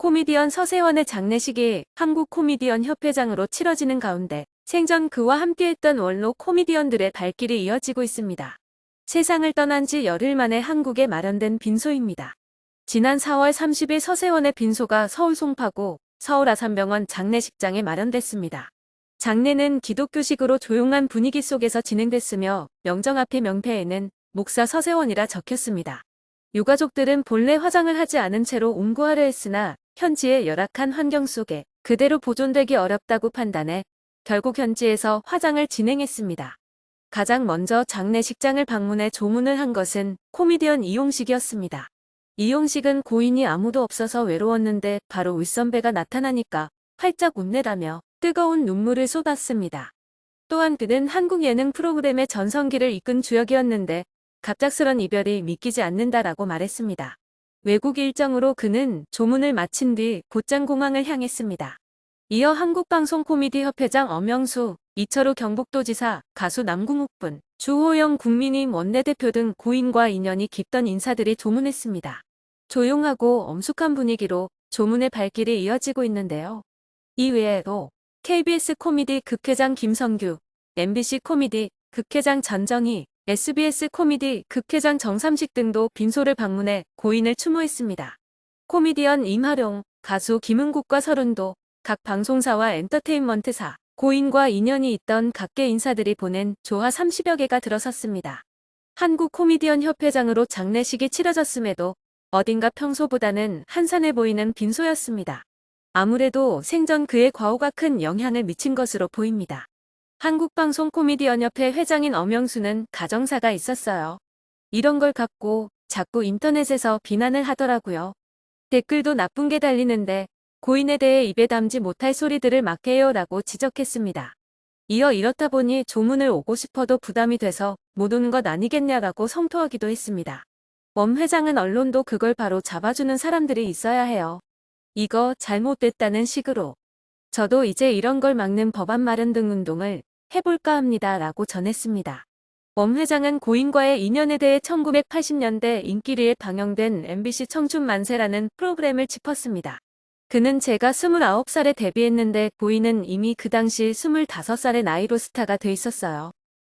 코미디언 서세원의 장례식이 한국코미디언협회장으로 치러지는 가운데 생전 그와 함께했던 원로 코미디언들의 발길이 이어지고 있습니다. 세상을 떠난 지 열흘 만에 한국에 마련된 빈소입니다. 지난 4월 30일 서세원의 빈소가 서울 송파구 서울 아산병원 장례식장에 마련됐습니다. 장례는 기독교식으로 조용한 분위기 속에서 진행됐으며 명정 앞의 명패에는 목사 서세원이라 적혔습니다. 유가족들은 본래 화장을 하지 않은 채로 운구하려 했으나 현지의 열악한 환경 속에 그대로 보존되기 어렵다고 판단해 결국 현지에서 화장을 진행했습니다. 가장 먼저 장례식장을 방문해 조문을 한 것은 코미디언 이용식이었습니다. 이용식은 고인이 아무도 없어서 외로웠는데 바로 윗선배가 나타나니까 활짝 웃네라며 뜨거운 눈물을 쏟았습니다. 또한 그는 한국 예능 프로그램의 전성기를 이끈 주역이었는데 갑작스런 이별이 믿기지 않는다라고 말했습니다. 외국 일정으로 그는 조문을 마친 뒤 곧장 공항을 향했습니다. 이어 한국방송코미디협회장 엄영수, 이철우 경북도지사, 가수 남궁옥분, 주호영 국민의힘 원내대표 등 고인과 인연이 깊던 인사들이 조문했습니다. 조용하고 엄숙한 분위기로 조문의 발길이 이어지고 있는데요. 이외에도 KBS 코미디 극회장 김성규, MBC 코미디 극회장 전정희, SBS 코미디 극회장 정삼식 등도 빈소를 방문해 고인을 추모했습니다. 코미디언 임하룡, 가수 김은국과 서른도, 각 방송사와 엔터테인먼트사, 고인과 인연이 있던 각계 인사들이 보낸 조화 30여 개가 들어섰습니다. 한국 코미디언 협회장으로 장례식이 치러졌음에도 어딘가 평소보다는 한산해 보이는 빈소였습니다. 아무래도 생전 그의 과오가 큰 영향을 미친 것으로 보입니다. 한국방송코미디언협회 회장인 엄영수는 가정사가 있었어요. 이런 걸 갖고 자꾸 인터넷에서 비난을 하더라고요. 댓글도 나쁜 게 달리는데 고인에 대해 입에 담지 못할 소리들을 막 해요 라고 지적했습니다. 이어 이렇다 보니 조문을 오고 싶어도 부담이 돼서 못 오는 것 아니겠냐라고 성토하기도 했습니다. 엄 회장은 언론도 그걸 바로 잡아주는 사람들이 있어야 해요. 이거 잘못됐다는 식으로. 저도 이제 이런 걸 막는 법안 마련 등 운동을 해볼까 합니다 라고 전했습니다. 엄 회장은 고인과의 인연에 대해 1980년대 인기리에 방영된 MBC 청춘만세라는 프로그램을 짚었습니다. 그는 제가 29살에 데뷔했는데 고인은 이미 그 당시 25살의 나이로 스타가 돼 있었어요.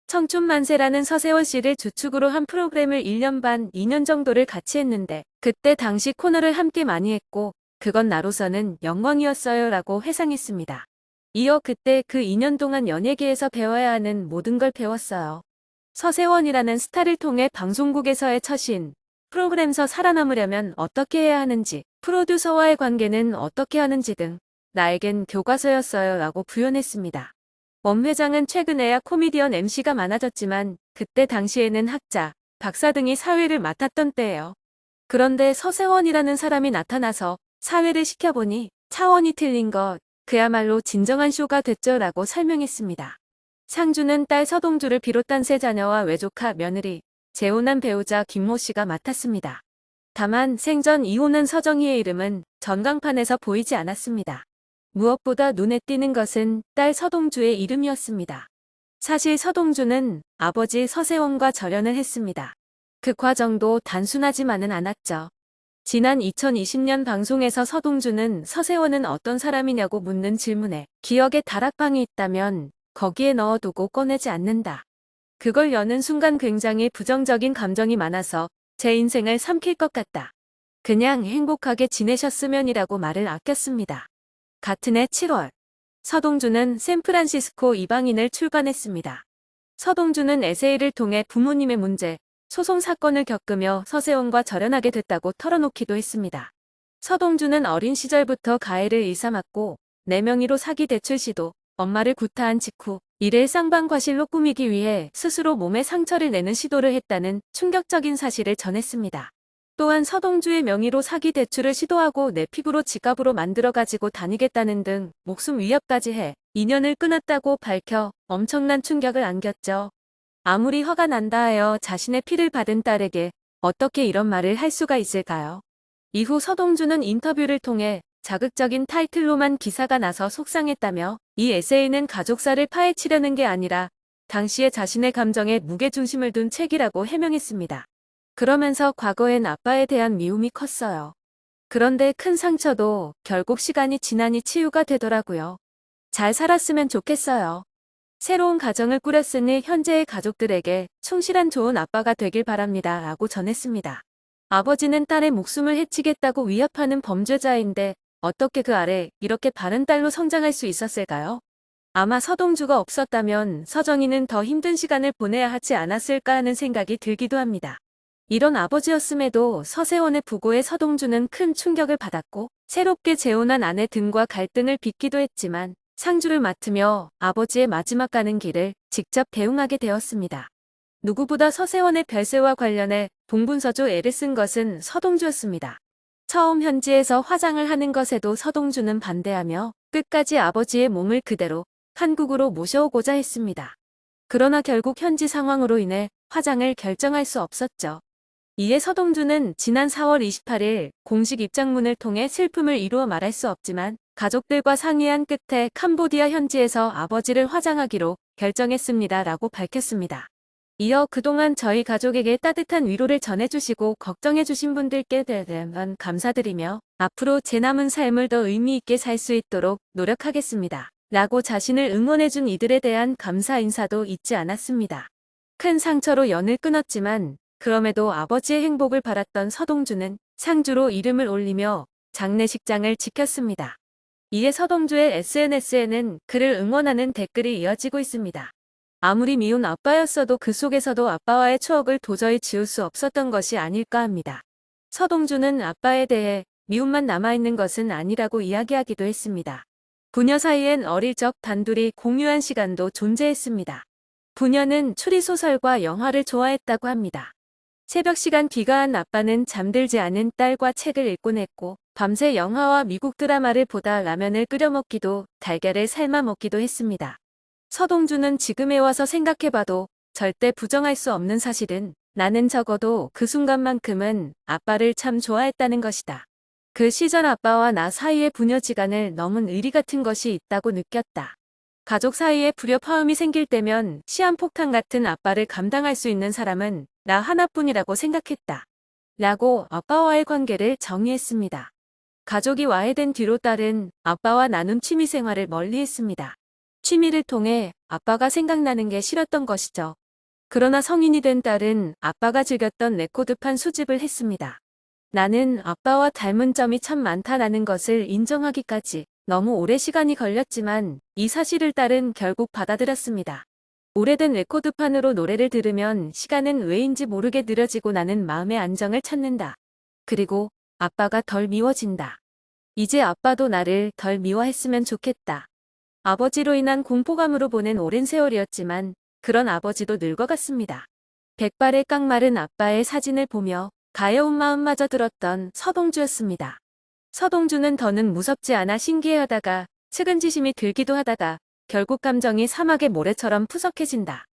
청춘만세라는 서세원 씨를 주축으로 한 프로그램을 1년 반, 2년 정도를 같이 했는데 그때 당시 코너를 함께 많이 했고 그건 나로서는 영광이었어요 라고 회상했습니다. 이어 그때 그 2년 동안 연예계에서 배워야 하는 모든 걸 배웠어요. 서세원이라는 스타를 통해 방송국에서의 처신, 프로그램에서 살아남으려면 어떻게 해야 하는지, 프로듀서와의 관계는 어떻게 하는지 등 나에겐 교과서였어요 라고 부연했습니다. 엄 회장은 최근에야 코미디언 MC가 많아졌지만 그때 당시에는 학자, 박사 등이 사회를 맡았던 때예요. 그런데 서세원이라는 사람이 나타나서 사회를 시켜보니 차원이 틀린 것, 그야말로 진정한 쇼가 됐죠 라고 설명했습니다. 상주는 딸 서동주를 비롯한 세 자녀와 외조카 며느리, 재혼한 배우자 김모 씨가 맡았습니다. 다만 생전 이혼한 서정희의 이름은 전광판에서 보이지 않았습니다. 무엇보다 눈에 띄는 것은 딸 서동주의 이름이었습니다. 사실 서동주는 아버지 서세원과 절연을 했습니다. 그 과정도 단순하지만은 않았죠. 지난 2020년 방송에서 서동주는 서세원은 어떤 사람이냐고 묻는 질문에 기억에 다락방이 있다면 거기에 넣어두고 꺼내지 않는다. 그걸 여는 순간 굉장히 부정적인 감정이 많아서 제 인생을 삼킬 것 같다. 그냥 행복하게 지내셨으면이라고 말을 아꼈습니다. 같은 해 7월 서동주는 샌프란시스코 이방인을 출간했습니다. 서동주는 에세이를 통해 부모님의 문제, 소송 사건을 겪으며 서세원과 절연하게 됐다고 털어놓기도 했습니다. 서동주는 어린 시절부터 가해를 일삼았고 4명의로 사기 대출 시도, 엄마를 구타한 직후 이를 쌍방과실로 꾸미기 위해 스스로 몸에 상처를 내는 시도를 했다는 충격적인 사실을 전했습니다. 또한 서동주의 명의로 사기 대출을 시도하고 내 피부로 지갑으로 만들어 가지고 다니겠다는 등 목숨 위협까지 해 인연을 끊었다고 밝혀 엄청난 충격을 안겼죠. 아무리 화가 난다 하여 자신의 피를 받은 딸에게 어떻게 이런 말을 할 수가 있을까요? 이후 서동주는 인터뷰를 통해 자극적인 타이틀로만 기사가 나서 속상했다며 이 에세이는 가족사를 파헤치려는 게 아니라 당시의 자신의 감정에 무게중심을 둔 책이라고 해명했습니다. 그러면서 과거엔 아빠에 대한 미움이 컸어요. 그런데 큰 상처도 결국 시간이 지나니 치유가 되더라고요. 잘 살았으면 좋겠어요. 새로운 가정을 꾸렸으니 현재의 가족들에게 충실한 좋은 아빠가 되길 바랍니다. 라고 전했습니다. 아버지는 딸의 목숨을 해치겠다고 위협하는 범죄자인데 어떻게 그 아래 이렇게 바른 딸로 성장할 수 있었을까요? 아마 서동주가 없었다면 서정희는 더 힘든 시간을 보내야 하지 않았을까 하는 생각이 들기도 합니다. 이런 아버지였음에도 서세원의 부고에 서동주는 큰 충격을 받았고 새롭게 재혼한 아내 등과 갈등을 빚기도 했지만 상주를 맡으며 아버지의 마지막 가는 길을 직접 대응하게 되었습니다. 누구보다 서세원의 별세와 관련해 동분서주 애를 쓴 것은 서동주였습니다. 처음 현지에서 화장을 하는 것에도 서동주는 반대하며 끝까지 아버지의 몸을 그대로 한국으로 모셔오고자 했습니다. 그러나 결국 현지 상황으로 인해 화장을 결정할 수 없었죠. 이에 서동주는 지난 4월 28일 공식 입장문을 통해 슬픔을 이루어 말할 수 없지만 가족들과 상의한 끝에 캄보디아 현지에서 아버지를 화장하기로 결정했습니다. 라고 밝혔습니다. 이어 그동안 저희 가족에게 따뜻한 위로를 전해주시고 걱정해주신 분들께 대단한 감사드리며 앞으로 제 남은 삶을 더 의미 있게 살 수 있도록 노력하겠습니다. 라고 자신을 응원해준 이들에 대한 감사 인사도 잊지 않았습니다. 큰 상처로 연을 끊었지만 그럼에도 아버지의 행복을 바랐던 서동주는 상주로 이름을 올리며 장례식장을 지켰습니다. 이에 서동주의 SNS에는 그를 응원하는 댓글이 이어지고 있습니다. 아무리 미운 아빠였어도 그 속에서도 아빠와의 추억을 도저히 지울 수 없었던 것이 아닐까 합니다. 서동주는 아빠에 대해 미움만 남아있는 것은 아니라고 이야기하기도 했습니다. 부녀 사이엔 어릴 적 단둘이 공유한 시간도 존재했습니다. 부녀는 추리소설과 영화를 좋아했다고 합니다. 새벽 시간 귀가한 아빠는 잠들지 않은 딸과 책을 읽곤 했고 밤새 영화와 미국 드라마를 보다 라면을 끓여 먹기도 달걀을 삶아 먹기도 했습니다. 서동주는 지금에 와서 생각해봐도 절대 부정할 수 없는 사실은 나는 적어도 그 순간만큼은 아빠를 참 좋아했다는 것이다. 그 시절 아빠와 나 사이의 부녀지간을 넘은 의리 같은 것이 있다고 느꼈다. 가족 사이에 불협화음이 생길 때면 시한폭탄 같은 아빠를 감당할 수 있는 사람은 나 하나뿐이라고 생각했다. 라고 아빠와의 관계를 정의했습니다. 가족이 와해된 뒤로 딸은 아빠와 나눈 취미생활을 멀리했습니다. 취미를 통해 아빠가 생각나는 게 싫었던 것이죠. 그러나 성인이 된 딸은 아빠가 즐겼던 레코드판 수집을 했습니다. 나는 아빠와 닮은 점이 참 많다라는 것을 인정하기까지 너무 오래 시간이 걸렸지만 이 사실을 딸은 결국 받아들였습니다. 오래된 레코드판으로 노래를 들으면 시간은 왜인지 모르게 느려지고 나는 마음의 안정을 찾는다. 그리고 아빠가 덜 미워진다. 이제 아빠도 나를 덜 미워했으면 좋겠다. 아버지로 인한 공포감으로 보낸 오랜 세월이었지만 그런 아버지도 늙어갔습니다. 백발의 깡마른 아빠의 사진을 보며 가여운 마음마저 들었던 서동주였습니다. 서동주는 더는 무섭지 않아 신기해하다가 측은지심이 들기도 하다가 결국 감정이 사막의 모래처럼 푸석해진다.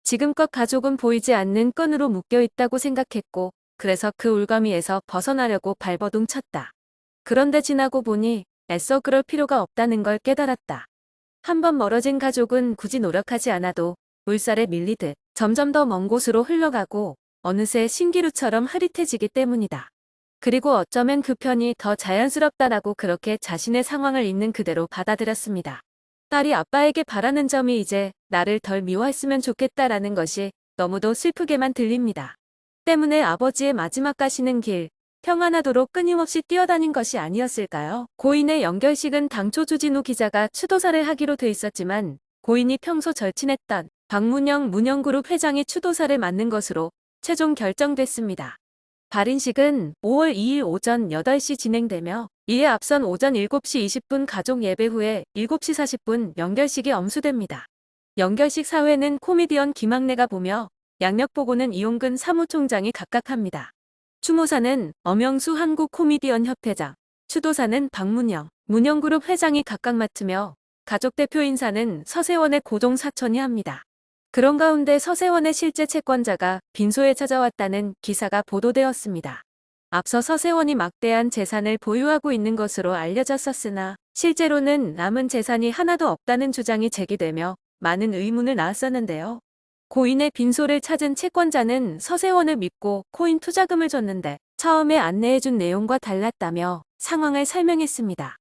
지금껏 가족은 보이지 않는 끈으로 묶여있다고 생각했고 그래서 그 울거미에서 벗어나려고 발버둥 쳤다. 그런데 지나고 보니 애써 그럴 필요가 없다는 걸 깨달았다. 한번 멀어진 가족은 굳이 노력하지 않아도 물살에 밀리듯 점점 더 먼 곳으로 흘러가고 어느새 신기루처럼 흐릿해지기 때문이다. 그리고 어쩌면 그 편이 더 자연스럽다라고 그렇게 자신의 상황을 있는 그대로 받아들였습니다. 딸이 아빠에게 바라는 점이 이제 나를 덜 미워했으면 좋겠다라는 것이 너무도 슬프게만 들립니다. 때문에 아버지의 마지막 가시는 길, 평안하도록 끊임없이 뛰어다닌 것이 아니었을까요? 고인의 연결식은 당초 주진우 기자가 추도사를 하기로 돼 있었지만 고인이 평소 절친했던 박문영 문영그룹 회장이 추도사를 맡는 것으로 최종 결정됐습니다. 발인식은 5월 2일 오전 8시 진행되며 이에 앞선 오전 7시 20분 가족 예배 후에 7시 40분 연결식이 엄수됩니다. 연결식 사회는 코미디언 김학래가 보며 양력보고는 이용근 사무총장이 각각 합니다. 추모사는 엄영수 한국코미디언협회장, 추도사는 박문영, 문영그룹 회장이 각각 맡으며 가족 대표 인사는 서세원의 고종 사촌이 합니다. 그런 가운데 서세원의 실제 채권자가 빈소에 찾아왔다는 기사가 보도되었습니다. 앞서 서세원이 막대한 재산을 보유하고 있는 것으로 알려졌었으나 실제로는 남은 재산이 하나도 없다는 주장이 제기되며 많은 의문을 낳았었는데요. 고인의 빈소를 찾은 채권자는 서세원을 믿고 코인 투자금을 줬는데 처음에 안내해준 내용과 달랐다며 상황을 설명했습니다.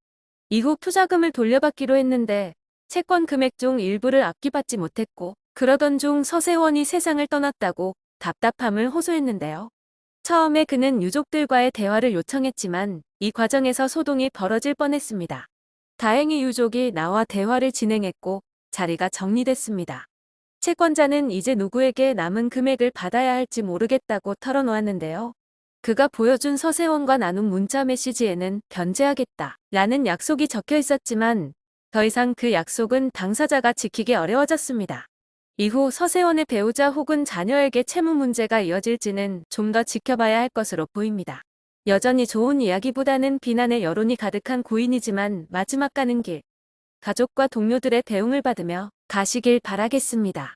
이후 투자금을 돌려받기로 했는데 채권 금액 중 일부를 아끼받지 못했고 그러던 중 서세원이 세상을 떠났다고 답답함을 호소했는데요. 처음에 그는 유족들과의 대화를 요청했지만 이 과정에서 소동이 벌어질 뻔했습니다. 다행히 유족이 나와 대화를 진행했고 자리가 정리됐습니다. 채권자는 이제 누구에게 남은 금액을 받아야 할지 모르겠다고 털어놓았는데요. 그가 보여준 서세원과 나눈 문자 메시지에는 변제하겠다 라는 약속이 적혀 있었지만 더 이상 그 약속은 당사자가 지키기 어려워졌습니다. 이후 서세원의 배우자 혹은 자녀에게 채무 문제가 이어질지는 좀 더 지켜봐야 할 것으로 보입니다. 여전히 좋은 이야기보다는 비난의 여론이 가득한 고인이지만 마지막 가는 길, 가족과 동료들의 배웅을 받으며 가시길 바라겠습니다.